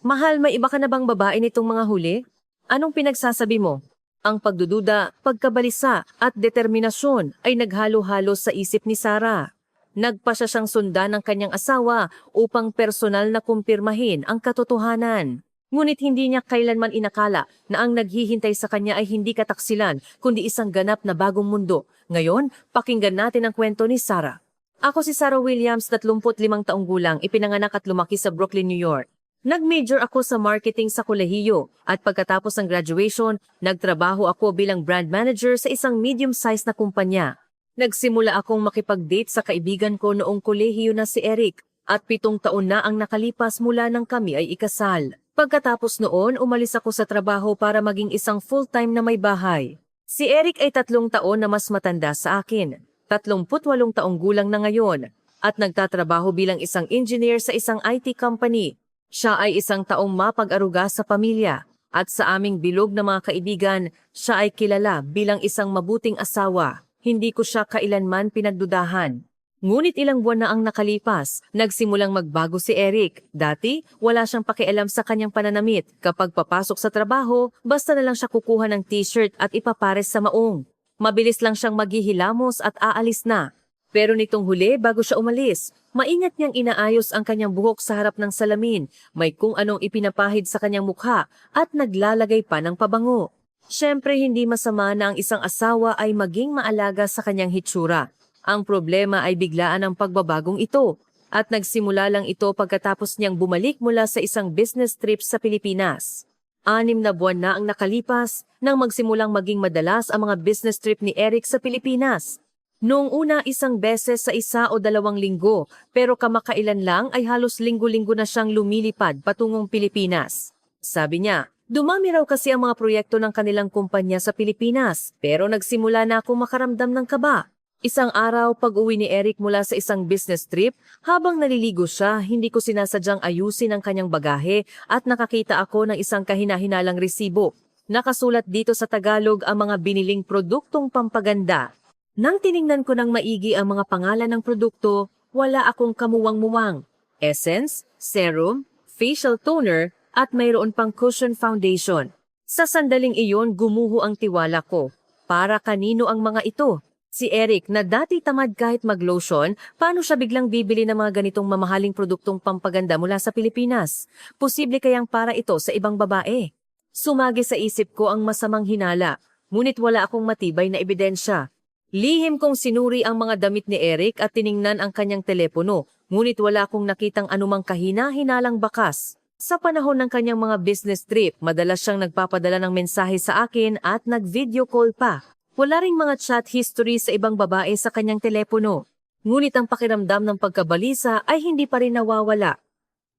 Mahal, may iba ka na bang babae nitong mga huli? Anong pinagsasabi mo? Ang pagdududa, pagkabalisa at determinasyon ay naghalo-halo sa isip ni Sarah. Nagpa siya siyang sundan ng kanyang asawa upang personal na kumpirmahin ang katotohanan. Ngunit hindi niya kailanman inakala na ang naghihintay sa kanya ay hindi kataksilan kundi isang ganap na bagong mundo. Ngayon, pakinggan natin ang kwento ni Sarah. Ako si Sarah Williams, 35 taong gulang, ipinanganak at lumaki sa Brooklyn, New York. Nag-major ako sa marketing sa kolehiyo at pagkatapos ng graduation, nagtrabaho ako bilang brand manager sa isang medium-sized na kumpanya. Nagsimula akong makipag-date sa kaibigan ko noong kolehiyo na si Eric at 7 taon na ang nakalipas mula nang kami ay ikasal. Pagkatapos noon, umalis ako sa trabaho para maging isang full-time na may bahay. Si Eric ay 3 taon na mas matanda sa akin, 38 taong gulang na ngayon, at nagtatrabaho bilang isang engineer sa isang IT company. Siya ay isang taong mapag-aruga sa pamilya at sa aming bilog na mga kaibigan, siya ay kilala bilang isang mabuting asawa. Hindi ko siya kailanman pinagdudahan. Ngunit ilang buwan na ang nakalipas, nagsimulang magbago si Eric. Dati, wala siyang pakialam sa kanyang pananamit. Kapag papasok sa trabaho, basta na lang siya kukuha ng t-shirt at ipapares sa maong. Mabilis lang siyang maghihilamos at aalis na. Pero nitong huli, bago siya umalis, maingat niyang inaayos ang kanyang buhok sa harap ng salamin, may kung anong ipinapahid sa kanyang mukha at naglalagay pa ng pabango. Siyempre, hindi masama na ang isang asawa ay maging maalaga sa kanyang hitsura. Ang problema ay biglaan ang pagbabagong ito at nagsimula lang ito pagkatapos niyang bumalik mula sa isang business trip sa Pilipinas. 6 na buwan na ang nakalipas nang magsimulang maging madalas ang mga business trip ni Eric sa Pilipinas. Noong una 1 beses sa 1 o 2 linggo, pero kamakailan lang ay halos linggo-linggo na siyang lumilipad patungong Pilipinas. Sabi niya, dumami raw kasi ang mga proyekto ng kanilang kumpanya sa Pilipinas, pero nagsimula na akong makaramdam ng kaba. Isang araw pag-uwi ni Eric mula sa isang business trip, habang naliligo siya, hindi ko sinasadyang ayusin ang kanyang bagahe at nakakita ako ng isang kahinahinalang resibo. Nakasulat dito sa Tagalog ang mga biniling produktong pampaganda. Nang tiningnan ko ng maigi ang mga pangalan ng produkto, wala akong kamuwang-muwang. Essence, serum, facial toner, at mayroon pang cushion foundation. Sa sandaling iyon, gumuho ang tiwala ko. Para kanino ang mga ito? Si Eric na dati tamad kahit mag-lotion, paano siya biglang bibili ng mga ganitong mamahaling produktong pampaganda mula sa Pilipinas? Posible kayang para ito sa ibang babae? Sumagi sa isip ko ang masamang hinala, ngunit wala akong matibay na ebidensya. Lihim kong sinuri ang mga damit ni Eric at tiningnan ang kanyang telepono, ngunit wala akong nakitang anumang kahina-hinalang bakas. Sa panahon ng kanyang mga business trip, madalas siyang nagpapadala ng mensahe sa akin at nag-video call pa. Wala ring mga chat history sa ibang babae sa kanyang telepono. Ngunit ang pakiramdam ng pagkabalisa ay hindi pa rin nawawala.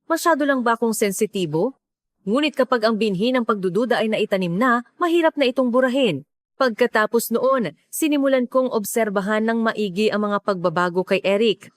Masyado lang ba akong sensitibo? Ngunit kapag ang binhi ng pagdududa ay naitanim na, mahirap na itong burahin. Pagkatapos noon, sinimulan kong obserbahan ng maigi ang mga pagbabago kay Eric.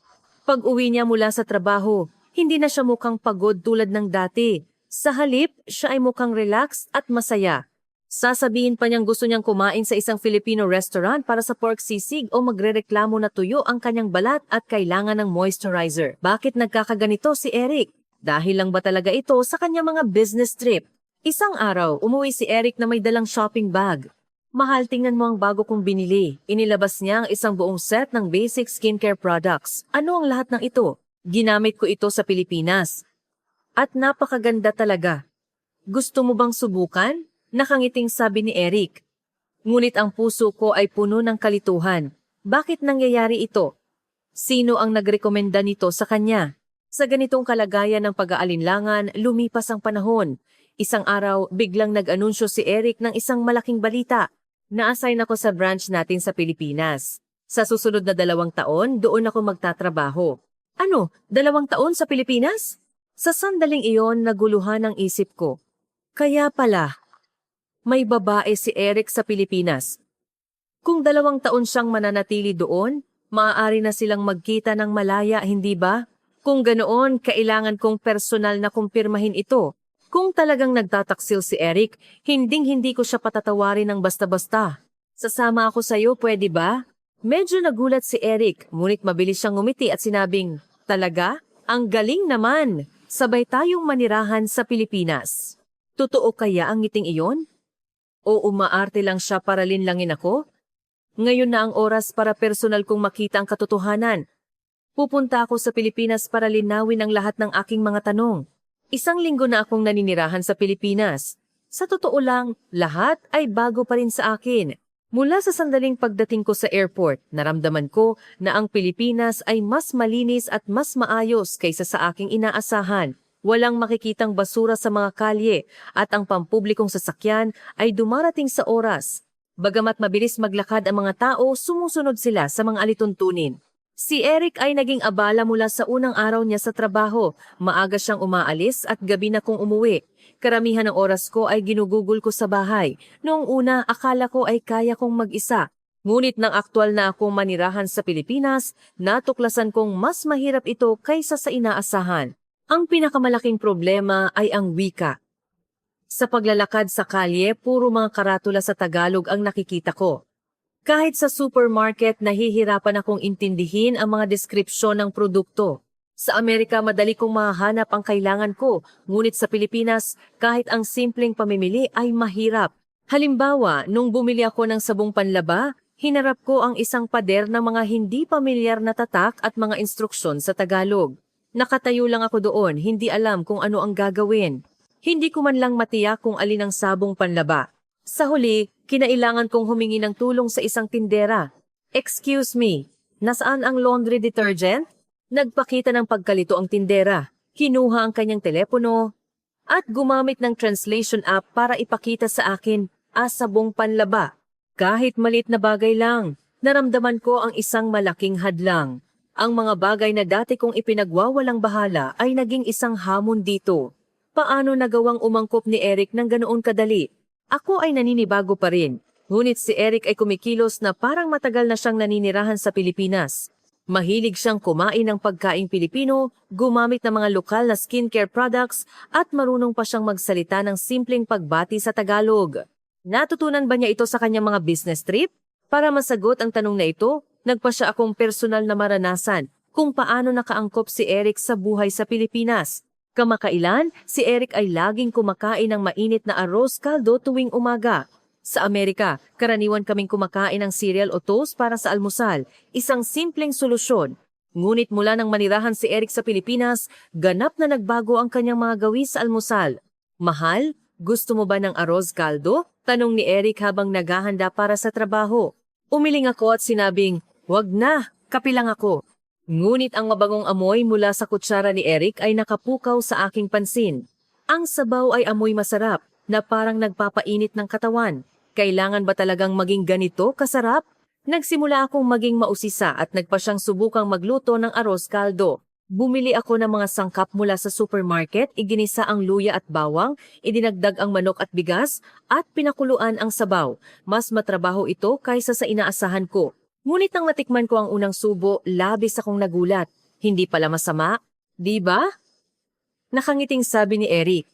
Pag-uwi niya mula sa trabaho, hindi na siya mukhang pagod tulad ng dati. Sa halip, siya ay mukhang relaxed at masaya. Sasabihin pa niyang gusto niyang kumain sa isang Filipino restaurant para sa pork sisig o magrereklamo na tuyo ang kanyang balat at kailangan ng moisturizer. Bakit nagkakaganito si Eric? Dahil lang ba talaga ito sa kanyang mga business trip? Isang araw, umuwi si Eric na may dalang shopping bag. Mahal, tingnan mo ang bago kong binili. Inilabas niya ang isang buong set ng basic skincare products. Ano ang lahat ng ito? Ginamit ko ito sa Pilipinas. At napakaganda talaga. Gusto mo bang subukan? Nakangiting sabi ni Eric. Ngunit ang puso ko ay puno ng kalituhan. Bakit nangyayari ito? Sino ang nagrekomenda nito sa kanya? Sa ganitong kalagayan ng pag-aalinlangan, lumipas ang panahon. Isang araw, biglang nag-anunsyo si Eric ng isang malaking balita. Na-assign ako sa branch natin sa Pilipinas. Sa susunod na 2 taon, doon ako magtatrabaho. Ano, 2 taon sa Pilipinas? Sa sandaling iyon, naguluhan ang isip ko. Kaya pala, may babae si Eric sa Pilipinas. Kung 2 taon siyang mananatili doon, maaari na silang magkita ng malaya, hindi ba? Kung ganoon, kailangan kong personal na kumpirmahin ito. Kung talagang nagtataksil si Eric, hinding-hindi ko siya patatawarin ng basta-basta. Sasama ako sa'yo, pwede ba? Medyo nagulat si Eric, ngunit mabilis siyang ngumiti at sinabing, talaga? Ang galing naman! Sabay tayong manirahan sa Pilipinas. Totoo kaya ang ngiting iyon? O umaarte lang siya para linlangin ako? Ngayon na ang oras para personal kong makita ang katotohanan. Pupunta ako sa Pilipinas para linawin ang lahat ng aking mga tanong. Isang linggo na akong naninirahan sa Pilipinas. Sa totoo lang, lahat ay bago pa rin sa akin. Mula sa sandaling pagdating ko sa airport, naramdaman ko na ang Pilipinas ay mas malinis at mas maayos kaysa sa aking inaasahan. Walang makikitang basura sa mga kalye at ang pampublikong sasakyan ay dumarating sa oras. Bagamat mabilis maglakad ang mga tao, sumusunod sila sa mga alituntunin. Si Eric ay naging abala mula sa unang araw niya sa trabaho. Maaga siyang umaalis at gabi na kong umuwi. Karamihan ng oras ko ay ginugugol ko sa bahay. Noong una, akala ko ay kaya kong mag-isa. Ngunit nang aktwal na akong manirahan sa Pilipinas, natuklasan kong mas mahirap ito kaysa sa inaasahan. Ang pinakamalaking problema ay ang wika. Sa paglalakad sa kalye, puro mga karatula sa Tagalog ang nakikita ko. Kahit sa supermarket, nahihirapan akong intindihin ang mga deskripsyon ng produkto. Sa Amerika, madali kong mahanap ang kailangan ko, ngunit sa Pilipinas, kahit ang simpleng pamimili ay mahirap. Halimbawa, nung bumili ako ng sabong panlaba, hinarap ko ang isang pader ng mga hindi pamilyar na tatak at mga instruksyon sa Tagalog. Nakatayo lang ako doon, hindi alam kung ano ang gagawin. Hindi ko man lang matiyak kung alin ang sabong panlaba. Sa huli, kinailangan kong humingi ng tulong sa isang tindera. "Excuse me, nasaan ang laundry detergent?" Nagpakita ng pagkalito ang tindera. Kinuha ang kanyang telepono at gumamit ng translation app para ipakita sa akin sabong panlaba. Kahit malit na bagay lang, naramdaman ko ang isang malaking hadlang. Ang mga bagay na dati kong ipinagwawalang bahala ay naging isang hamon dito. Paano nagawang umangkop ni Eric ng ganoon kadali? Ako ay naninibago pa rin. Ngunit si Eric ay kumikilos na parang matagal na siyang naninirahan sa Pilipinas. Mahilig siyang kumain ng pagkaing Pilipino, gumamit ng mga lokal na skincare products at marunong pa siyang magsalita ng simpleng pagbati sa Tagalog. Natutunan ba niya ito sa kanyang mga business trip? Para masagot ang tanong na ito, nagpa siya akong personal na maranasan kung paano nakaangkop si Eric sa buhay sa Pilipinas. Kamakailan, si Eric ay laging kumakain ng mainit na arroz caldo tuwing umaga. Sa Amerika, karaniwan kaming kumakain ng cereal o toast para sa almusal, isang simpleng solusyon. Ngunit mula nang manirahan si Eric sa Pilipinas, ganap na nagbago ang kanyang mga gawi sa almusal. "Mahal, gusto mo ba ng arroz caldo?" tanong ni Eric habang naghahanda para sa trabaho. Umiling ako at sinabing, "Wag na, kape lang ako." Ngunit ang mabangong amoy mula sa kutsara ni Eric ay nakapukaw sa aking pansin. Ang sabaw ay amoy masarap na parang nagpapainit ng katawan. Kailangan ba talagang maging ganito kasarap? Nagsimula akong maging mausisa at nagpa siyang subukang magluto ng arroz caldo. Bumili ako ng mga sangkap mula sa supermarket, iginisa ang luya at bawang, idinagdag ang manok at bigas, at pinakuluan ang sabaw. Mas matrabaho ito kaysa sa inaasahan ko. Ngunit nang matikman ko ang unang subo, labis akong nagulat. Hindi pala masama, di ba? Nakangiting sabi ni Eric.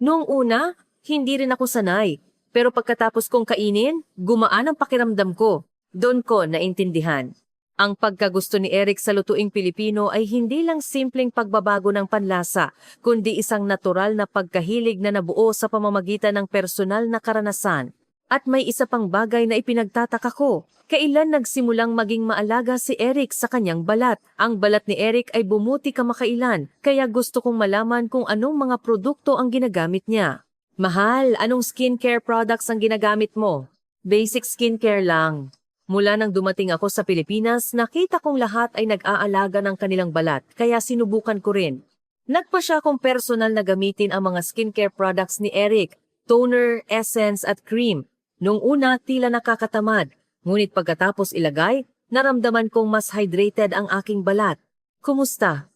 Noong una, hindi rin ako sanay. Pero pagkatapos kong kainin, gumaan ang pakiramdam ko. Doon ko naintindihan. Ang pagkagusto ni Eric sa lutuing Pilipino ay hindi lang simpleng pagbabago ng panlasa, kundi isang natural na pagkahilig na nabuo sa pamamagitan ng personal na karanasan. At may isa pang bagay na ipinagtataka ko. Kailan nagsimulang maging maalaga si Eric sa kanyang balat? Ang balat ni Eric ay bumuti kamakailan, kaya gusto kong malaman kung anong mga produkto ang ginagamit niya. "Mahal, anong skincare products ang ginagamit mo?" "Basic skincare lang." Mula nang dumating ako sa Pilipinas, nakita kong lahat ay nag-aalaga ng kanilang balat, kaya sinubukan ko rin. Nagpa siya akong personal na gamitin ang mga skincare products ni Eric, toner, essence at cream. Nung una, tila nakakatamad, ngunit pagkatapos ilagay, naramdaman kong mas hydrated ang aking balat. "Kumusta?"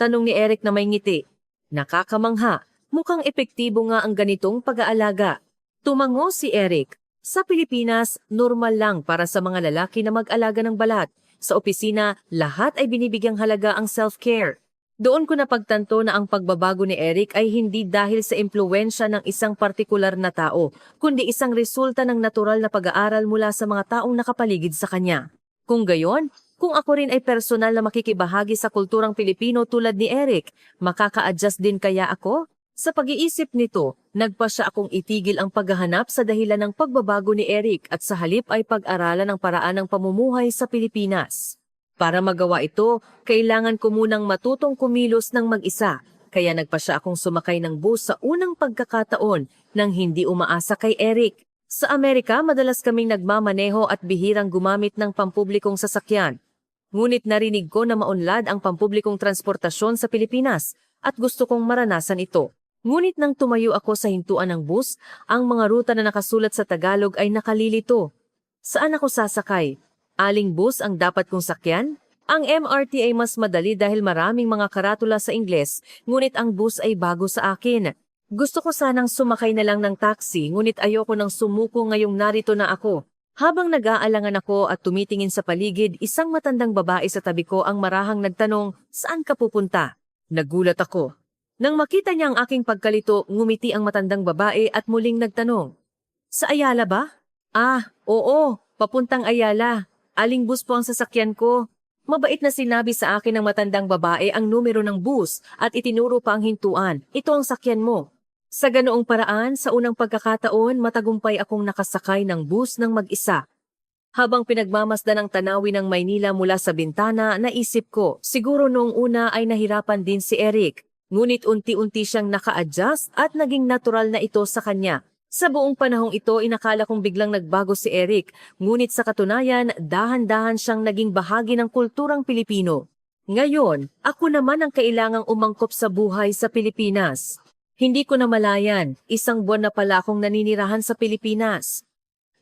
tanong ni Eric na may ngiti. Nakakamangha. Mukhang epektibo nga ang ganitong pag-aalaga. Tumango si Eric. Sa Pilipinas, normal lang para sa mga lalaki na mag-alaga ng balat. Sa opisina, lahat ay binibigyang halaga ang self-care. Doon ko napagtanto na ang pagbabago ni Eric ay hindi dahil sa impluwensya ng isang partikular na tao, kundi isang resulta ng natural na pag-aaral mula sa mga taong nakapaligid sa kanya. Kung gayon, Kung ako rin ay personal na makikibahagi sa kulturang Pilipino tulad ni Eric, makaka-adjust din kaya ako? Sa pag-iisip nito, nagpasya akong itigil ang paghahanap sa dahilan ng pagbabago ni Eric at sa halip ay pag-aralan ang paraan ng pamumuhay sa Pilipinas. Para magawa ito, kailangan ko munang matutong kumilos ng mag-isa, kaya nagpasya akong sumakay ng bus sa unang pagkakataon nang hindi umaasa kay Eric. Sa Amerika, madalas kaming nagmamaneho at bihirang gumamit ng pampublikong sasakyan. Ngunit narinig ko na maunlad ang pampublikong transportasyon sa Pilipinas at gusto kong maranasan ito. Ngunit nang tumayo ako sa hintuan ng bus, ang mga ruta na nakasulat sa Tagalog ay nakalilito. Saan ako sasakay? Aling bus ang dapat kong sakyan? Ang MRT ay mas madali dahil maraming mga karatula sa Ingles, ngunit ang bus ay bago sa akin. Gusto ko sanang sumakay na lang ng taxi, ngunit ayoko nang sumuko ngayong narito na ako. Habang nag-aalangan ako at tumitingin sa paligid, isang matandang babae sa tabi ko ang marahang nagtanong, "Saan ka pupunta?" Nagulat ako. Nang makita niya ang aking pagkalito, ngumiti ang matandang babae at muling nagtanong, "Sa Ayala ba?" "Ah, oo, papuntang Ayala. Aling bus po ang sasakyan ko?" Mabait na sinabi sa akin ng matandang babae ang numero ng bus at itinuro pa ang hintuan. "Ito ang sakyan mo." Sa ganoong paraan, sa unang pagkakataon, matagumpay akong nakasakay ng bus ng mag-isa. Habang pinagmamasdan ang tanawin ng Maynila mula sa bintana, naisip ko, siguro noong una ay nahirapan din si Eric. Ngunit unti-unti siyang naka-adjust at naging natural na ito sa kanya. Sa buong panahong ito, inakala kong biglang nagbago si Eric. Ngunit sa katunayan, dahan-dahan siyang naging bahagi ng kulturang Pilipino. Ngayon, ako naman ang kailangang umangkop sa buhay sa Pilipinas. Hindi ko namalayan, isang buwan na pala akong naninirahan sa Pilipinas.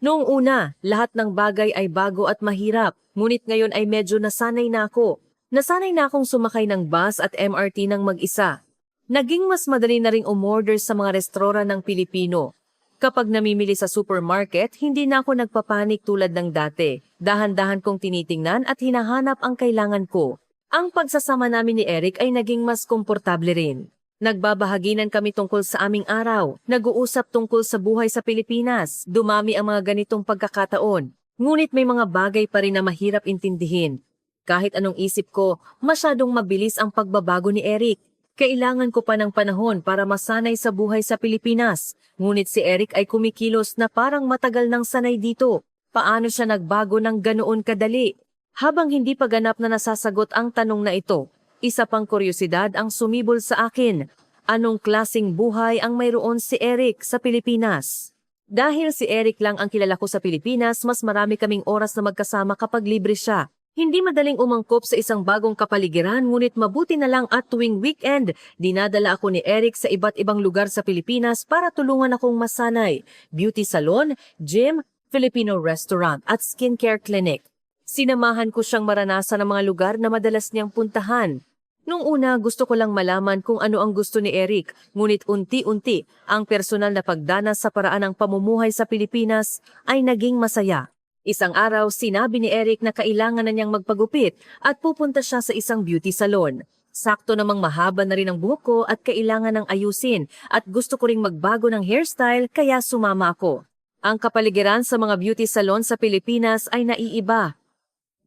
Noong una, lahat ng bagay ay bago at mahirap, ngunit ngayon ay medyo nasanay na ako. Nasanay na akong sumakay ng bus at MRT ng mag-isa. Naging mas madali na ring umorder sa mga restoran ng Pilipino. Kapag namimili sa supermarket, hindi na ako nagpapanik tulad ng dati. Dahan-dahan kong tinitingnan at hinahanap ang kailangan ko. Ang pagsasama namin ni Eric ay naging mas komportable rin. Nagbabahaginan kami tungkol sa aming araw, nag-uusap tungkol sa buhay sa Pilipinas, dumami ang mga ganitong pagkakataon. Ngunit may mga bagay pa rin na mahirap intindihin. Kahit anong isip ko, masyadong mabilis ang pagbabago ni Eric. Kailangan ko pa ng panahon para masanay sa buhay sa Pilipinas. Ngunit si Eric ay kumikilos na parang matagal nang sanay dito. Paano siya nagbago ng ganoon kadali? Habang hindi pa ganap na nasasagot ang tanong na ito, isa pang kuryosidad ang sumibol sa akin. Anong klasing buhay ang mayroon si Eric sa Pilipinas? Dahil si Eric lang ang kilala ko sa Pilipinas, mas marami kaming oras na magkasama kapag libre siya. Hindi madaling umangkop sa isang bagong kapaligiran, ngunit mabuti na lang at tuwing weekend, dinadala ako ni Eric sa iba't ibang lugar sa Pilipinas para tulungan akong masanay. Beauty salon, gym, Filipino restaurant at skincare clinic. Sinamahan ko siyang maranasan ng mga lugar na madalas niyang puntahan. Nung una, gusto ko lang malaman kung ano ang gusto ni Eric, ngunit unti-unti, ang personal na pagdanas sa paraan ng pamumuhay sa Pilipinas ay naging masaya. Isang araw, sinabi ni Eric na kailangan na niyang magpagupit at pupunta siya sa isang beauty salon. Sakto namang mahaba na rin ang buhok ko at kailangan ng ayusin at gusto ko ring magbago ng hairstyle kaya sumama ako. Ang kapaligiran sa mga beauty salon sa Pilipinas ay naiiba.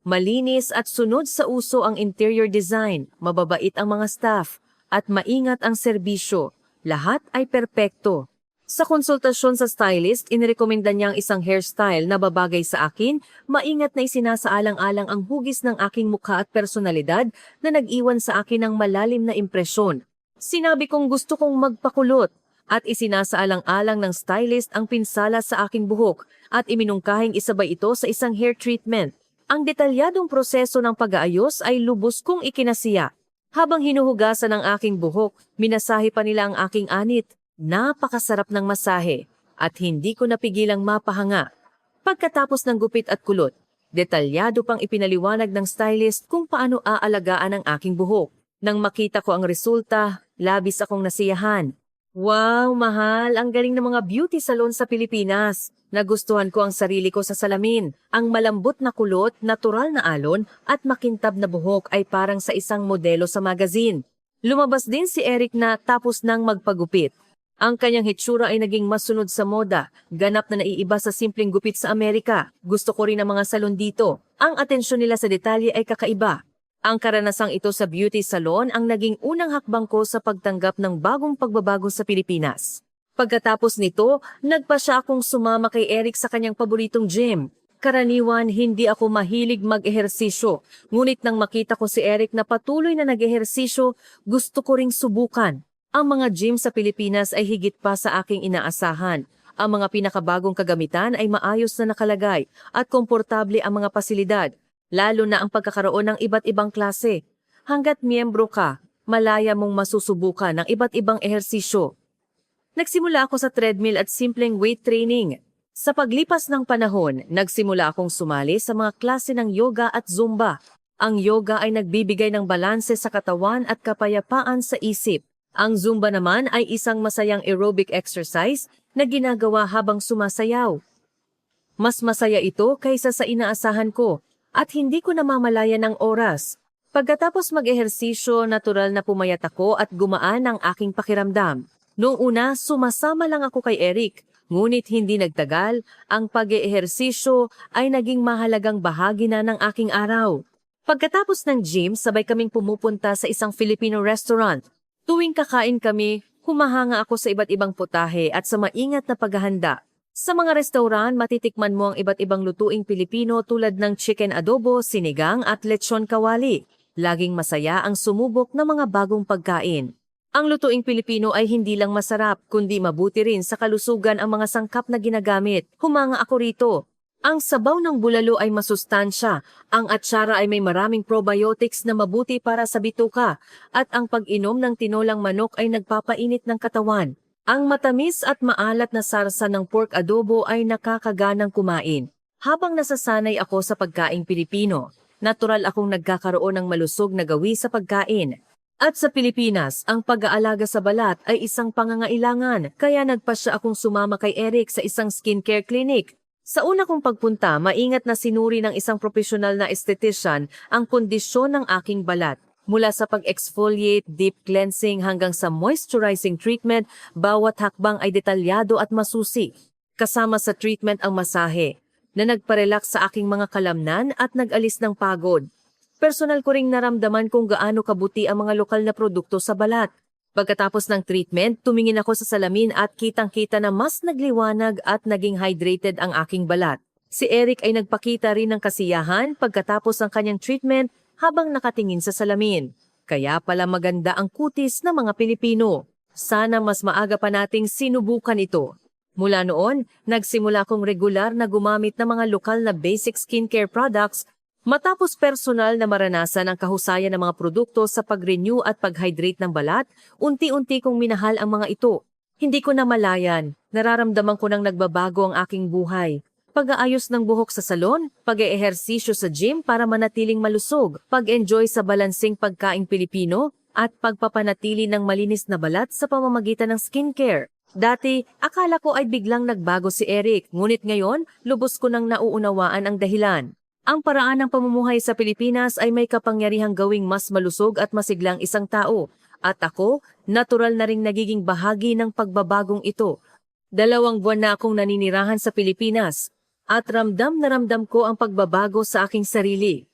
Malinis at sunod sa uso ang interior design, mababait ang mga staff, at maingat ang serbisyo. Lahat ay perpekto. Sa konsultasyon sa stylist, inirekomenda niya ang isang hairstyle na babagay sa akin, maingat na isinasaalang-alang ang hugis ng aking mukha at personalidad na nag-iwan sa akin ng malalim na impresyon. Sinabi kong gusto kong magpakulot at isinasaalang-alang ng stylist ang pinsala sa aking buhok at iminungkahing isabay ito sa isang hair treatment. Ang detalyadong proseso ng pag-aayos ay lubos kong ikinasiya. Habang hinuhugasan ang aking buhok, minasahe pa nila ang aking anit. Napakasarap ng masahe at hindi ko napigilang mapahanga. Pagkatapos ng gupit at kulot, detalyado pang ipinaliwanag ng stylist kung paano aalagaan ang aking buhok. Nang makita ko ang resulta, labis akong nasiyahan. Wow, mahal! Ang galing ng mga beauty salon sa Pilipinas. Nagustuhan ko ang sarili ko sa salamin. Ang malambot na kulot, natural na alon, at makintab na buhok ay parang sa isang modelo sa magazine. Lumabas din si Eric na tapos nang magpagupit. Ang kanyang hitsura ay naging masunod sa moda, ganap na naiiba sa simpleng gupit sa Amerika. Gusto ko rin ang mga salon dito. Ang atensyon nila sa detalye ay kakaiba. Ang karanasang ito sa beauty salon ang naging unang hakbang ko sa pagtanggap ng bagong pagbabago sa Pilipinas. Pagkatapos nito, nagpa siya akong sumama kay Eric sa kanyang paboritong gym. Karaniwan, hindi ako mahilig mag-ehersisyo. Ngunit nang makita ko si Eric na patuloy na nag-ehersisyo, gusto ko ring subukan. Ang mga gym sa Pilipinas ay higit pa sa aking inaasahan. Ang mga pinakabagong kagamitan ay maayos na nakalagay at komportable ang mga pasilidad, lalo na ang pagkakaroon ng iba't ibang klase. Hanggat miyembro ka, malaya mong masusubukan ng iba't ibang ehersisyo. Nagsimula ako sa treadmill at simpleng weight training. Sa paglipas ng panahon, nagsimula akong sumali sa mga klase ng yoga at zumba. Ang yoga ay nagbibigay ng balanse sa katawan at kapayapaan sa isip. Ang zumba naman ay isang masayang aerobic exercise na ginagawa habang sumasayaw. Mas masaya ito kaysa sa inaasahan ko at hindi ko namamalayan ng oras. Pagkatapos mag-ehersisyo, natural na pumayat ako at gumaan ang aking pakiramdam. Noong una, sumasama lang ako kay Eric, ngunit hindi nagtagal, ang pag-ehersisyo ay naging mahalagang bahagi na ng aking araw. Pagkatapos ng gym, sabay kaming pumupunta sa isang Filipino restaurant. Tuwing kakain kami, humahanga ako sa iba't ibang putahe at sa maingat na paghahanda. Sa mga restaurant, matitikman mo ang iba't ibang lutuing Pilipino tulad ng chicken adobo, sinigang at lechon kawali. Laging masaya ang sumubok ng mga bagong pagkain. Ang lutuing Pilipino ay hindi lang masarap, kundi mabuti rin sa kalusugan ang mga sangkap na ginagamit. Humanga ako rito. Ang sabaw ng bulalo ay masustansya, ang atsara ay may maraming probiotics na mabuti para sa bituka, at ang pag-inom ng tinolang manok ay nagpapainit ng katawan. Ang matamis at maalat na sarsa ng pork adobo ay nakakaganang kumain. Habang nasasanay ako sa pagkaing Pilipino, natural akong nagkakaroon ng malusog na gawi sa pagkain. At sa Pilipinas, ang pag-aalaga sa balat ay isang pangangailangan, kaya nagpasya akong sumama kay Eric sa isang skincare clinic. Sa una kong pagpunta, maingat na sinuri ng isang profesional na esthetician ang kondisyon ng aking balat. Mula sa pag-exfoliate, deep cleansing hanggang sa moisturizing treatment, bawat hakbang ay detalyado at masusi. Kasama sa treatment ang masahe, na nagparelax sa aking mga kalamnan at nag-alis ng pagod. Personal ko ring naramdaman kung gaano kabuti ang mga lokal na produkto sa balat. Pagkatapos ng treatment, tumingin ako sa salamin at kitang-kita na mas nagliwanag at naging hydrated ang aking balat. Si Eric ay nagpakita rin ng kasiyahan pagkatapos ng kanyang treatment habang nakatingin sa salamin. Kaya pala maganda ang kutis ng mga Pilipino. Sana mas maaga pa nating sinubukan ito. Mula noon, nagsimula akong regular na gumamit ng mga lokal na basic skincare products. Matapos personal na maranasan ang kahusayan ng mga produkto sa pag-renew at pag-hydrate ng balat, unti-unti kong minahal ang mga ito. Hindi ko namalayan, nararamdaman ko nang nagbabago ang aking buhay. Pag-aayos ng buhok sa salon, pag-eehersisyo sa gym para manatiling malusog, pag-enjoy sa balansing pagkaing Pilipino, at pagpapanatili ng malinis na balat sa pamamagitan ng skincare. Dati, akala ko ay biglang nagbago si Eric, ngunit ngayon, lubos ko nang nauunawaan ang dahilan. Ang paraan ng pamumuhay sa Pilipinas ay may kapangyarihang gawing mas malusog at masiglang isang tao. At ako, natural na ring nagiging bahagi ng pagbabagong ito. 2 buwan na akong naninirahan sa Pilipinas at ramdam na ramdam ko ang pagbabago sa aking sarili.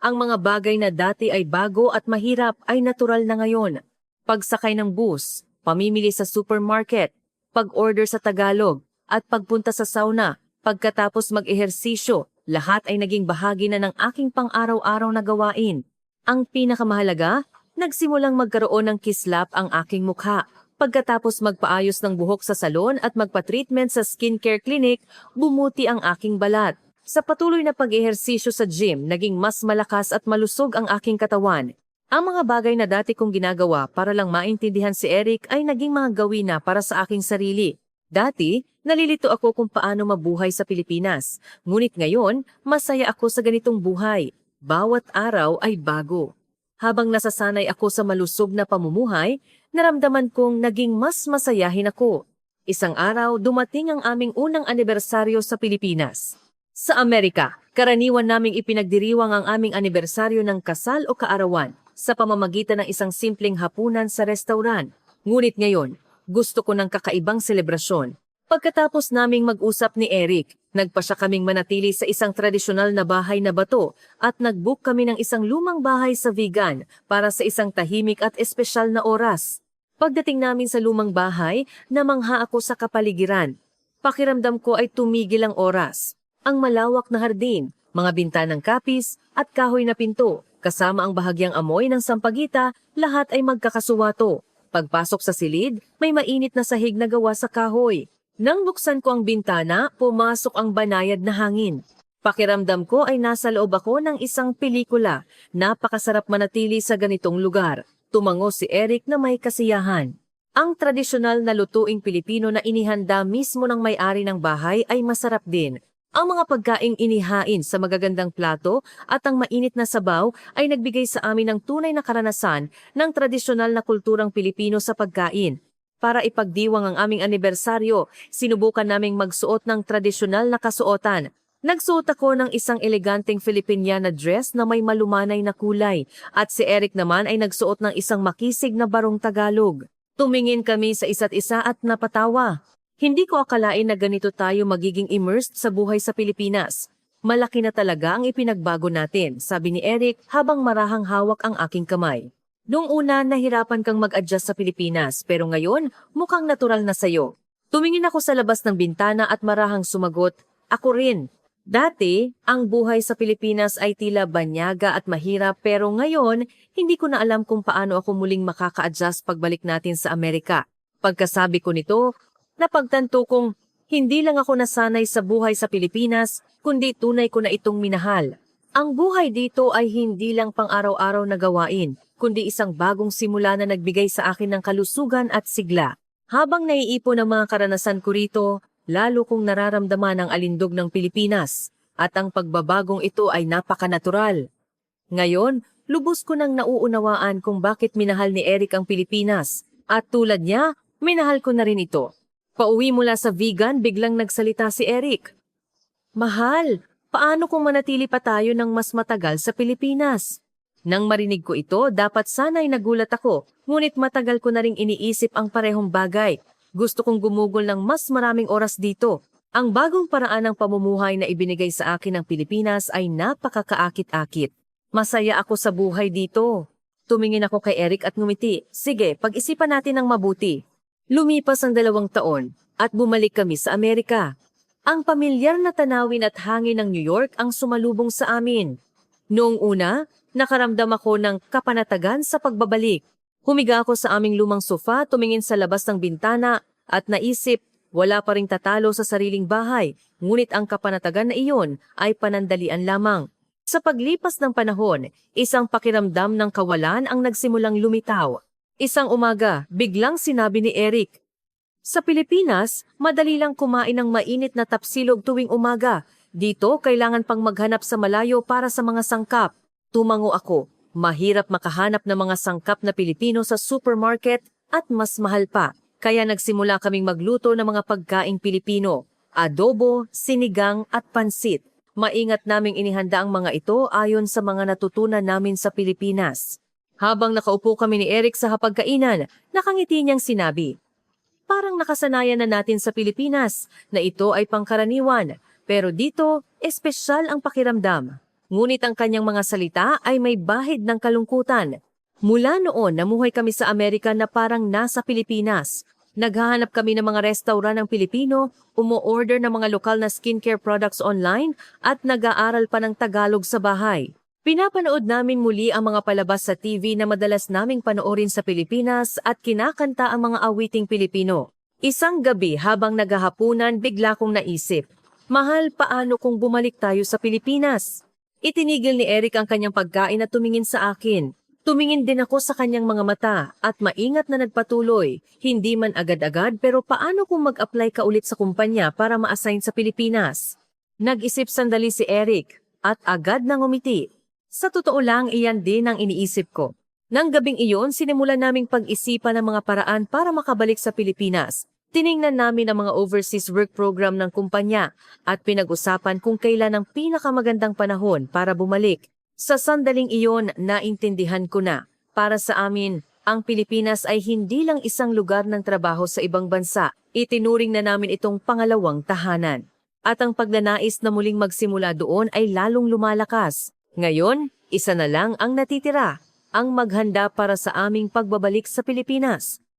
Ang mga bagay na dati ay bago at mahirap ay natural na ngayon. Pagsakay ng bus, pamimili sa supermarket, pag-order sa Tagalog, at pagpunta sa sauna, pagkatapos mag-ehersisyo, lahat ay naging bahagi na ng aking pang-araw-araw na gawain. Ang pinakamahalaga, nagsimulang magkaroon ng kislap ang aking mukha. Pagkatapos magpaayos ng buhok sa salon at magpa-treatment sa skincare clinic, bumuti ang aking balat. Sa patuloy na pag-ehersisyo sa gym, naging mas malakas at malusog ang aking katawan. Ang mga bagay na dati kong ginagawa para lang maintindihan si Eric ay naging mga gawin na para sa aking sarili. Dati, nalilito ako kung paano mabuhay sa Pilipinas. Ngunit ngayon, masaya ako sa ganitong buhay. Bawat araw ay bago. Habang nasasanay ako sa malusog na pamumuhay, naramdaman kong naging mas masayahin ako. Isang araw, dumating ang aming unang anibersaryo sa Pilipinas. Sa Amerika, karaniwan naming ipinagdiriwang ang aming anibersaryo ng kasal o kaarawan sa pamamagitan ng isang simpleng hapunan sa restaurant. Ngunit ngayon, Gusto ko ng kakaibang selebrasyon. Pagkatapos naming mag-usap ni Eric, nagpa siya kaming manatili sa isang tradisyonal na bahay na bato at nag-book kami ng isang lumang bahay sa Vigan para sa isang tahimik at espesyal na oras. Pagdating namin sa lumang bahay, namangha ako sa kapaligiran. Pakiramdam ko ay tumigil ang oras. Ang malawak na hardin, mga bintanang kapis at kahoy na pinto, kasama ang bahagyang amoy ng sampagita, lahat ay magkakasuwato. Pagpasok sa silid, may mainit na sahig na gawa sa kahoy. Nang buksan ko ang bintana, pumasok ang banayad na hangin. Pakiramdam ko ay nasa loob ako ng isang pelikula. Napakasarap manatili sa ganitong lugar. Tumango si Eric na may kasiyahan. Ang tradisyonal na lutuing Pilipino na inihanda mismo ng may-ari ng bahay ay masarap din. Ang mga pagkaing inihain sa magagandang plato at ang mainit na sabaw ay nagbigay sa amin ng tunay na karanasan ng tradisyonal na kulturang Pilipino sa pagkain. Para ipagdiwang ang aming anibersaryo, sinubukan naming magsuot ng tradisyonal na kasuotan. Nagsuot ako ng isang eleganteng Filipiniana dress na may malumanay na kulay at si Eric naman ay nagsuot ng isang makisig na barong Tagalog. Tumingin kami sa isa't isa at napatawa. Hindi ko akalain na ganito tayo magiging immersed sa buhay sa Pilipinas. Malaki na talaga ang ipinagbago natin, sabi ni Eric habang marahang hawak ang aking kamay. Noong una, nahirapan kang mag-adjust sa Pilipinas, pero ngayon, mukhang natural na sayo. Tumingin ako sa labas ng bintana at marahang sumagot, ako rin. Dati, ang buhay sa Pilipinas ay tila banyaga at mahirap, pero ngayon, hindi ko na alam kung paano ako muling makaka-adjust pagbalik natin sa Amerika. Pagkasabi ko nito, napagtanto kong hindi lang ako nasanay sa buhay sa Pilipinas, kundi tunay ko na itong minahal. Ang buhay dito ay hindi lang pang-araw-araw na gawain, kundi isang bagong simula na nagbigay sa akin ng kalusugan at sigla. Habang naiipon ang mga karanasan ko rito, lalo kong nararamdaman ang alindog ng Pilipinas at ang pagbabagong ito ay napakanatural. Ngayon, lubos ko nang nauunawaan kung bakit minahal ni Eric ang Pilipinas at tulad niya, minahal ko na rin ito. Pauwi mula sa Vigan, biglang nagsalita si Eric. Mahal, paano kung manatili pa tayo ng mas matagal sa Pilipinas? Nang marinig ko ito, dapat sana'y nagulat ako, ngunit matagal ko na ring iniisip ang parehong bagay. Gusto kong gumugol ng mas maraming oras dito. Ang bagong paraan ng pamumuhay na ibinigay sa akin ng Pilipinas ay napakakaakit-akit. Masaya ako sa buhay dito. Tumingin ako kay Eric at ngumiti. Sige, pag-isipan natin ng mabuti. Lumipas ang 2 taon at bumalik kami sa Amerika. Ang pamilyar na tanawin at hangin ng New York ang sumalubong sa amin. Noong una, nakaramdam ako ng kapanatagan sa pagbabalik. Humiga ako sa aming lumang sofa, tumingin sa labas ng bintana at naisip, wala pa ring tatalo sa sariling bahay, ngunit ang kapanatagan na iyon ay panandalian lamang. Sa paglipas ng panahon, isang pakiramdam ng kawalan ang nagsimulang lumitaw. Isang umaga, biglang sinabi ni Eric, sa Pilipinas, madali lang kumain ng mainit na tapsilog tuwing umaga. Dito, kailangan pang maghanap sa malayo para sa mga sangkap. Tumango ako. Mahirap makahanap ng mga sangkap na Pilipino sa supermarket at mas mahal pa. Kaya nagsimula kaming magluto ng mga pagkaing Pilipino. Adobo, sinigang at pansit. Maingat naming inihanda ang mga ito ayon sa mga natutunan namin sa Pilipinas. Habang nakaupo kami ni Eric sa hapagkainan, nakangiti niyang sinabi, parang nakasanayan na natin sa Pilipinas na ito ay pangkaraniwan. Pero dito, espesyal ang pakiramdam. Ngunit ang kanyang mga salita ay may bahid ng kalungkutan. Mula noon, namuhay kami sa Amerika na parang nasa Pilipinas. Naghahanap kami ng mga restaurant ng Pilipino, umu-order ng mga lokal na skincare products online, at nag-aaral pa ng Tagalog sa bahay. Pinapanood namin muli ang mga palabas sa TV na madalas naming panoorin sa Pilipinas at kinakanta ang mga awiting Pilipino. Isang gabi habang naghahapunan, bigla kong naisip, mahal, paano kung bumalik tayo sa Pilipinas? Itinigil ni Eric ang kanyang pagkain at tumingin sa akin. Tumingin din ako sa kanyang mga mata at maingat na nagpatuloy. Hindi man agad-agad pero paano kung mag-apply ka ulit sa kumpanya para ma-assign sa Pilipinas? Nag-isip sandali si Eric at agad nang umiti. Sa totoo lang, iyan din ang iniisip ko. Nang gabing iyon, sinimulan naming pag-isipan ng mga paraan para makabalik sa Pilipinas. Tiningnan namin ang mga overseas work program ng kumpanya at pinag-usapan kung kailan ang pinakamagandang panahon para bumalik. Sa sandaling iyon, naintindihan ko na. Para sa amin, Ang Pilipinas ay hindi lang isang lugar ng trabaho sa ibang bansa. Itinuring na namin itong pangalawang tahanan. At ang pagnanais na muling magsimula doon ay lalong lumalakas. Ngayon, isa na lang ang natitira, ang maghanda para sa aming pagbabalik sa Pilipinas.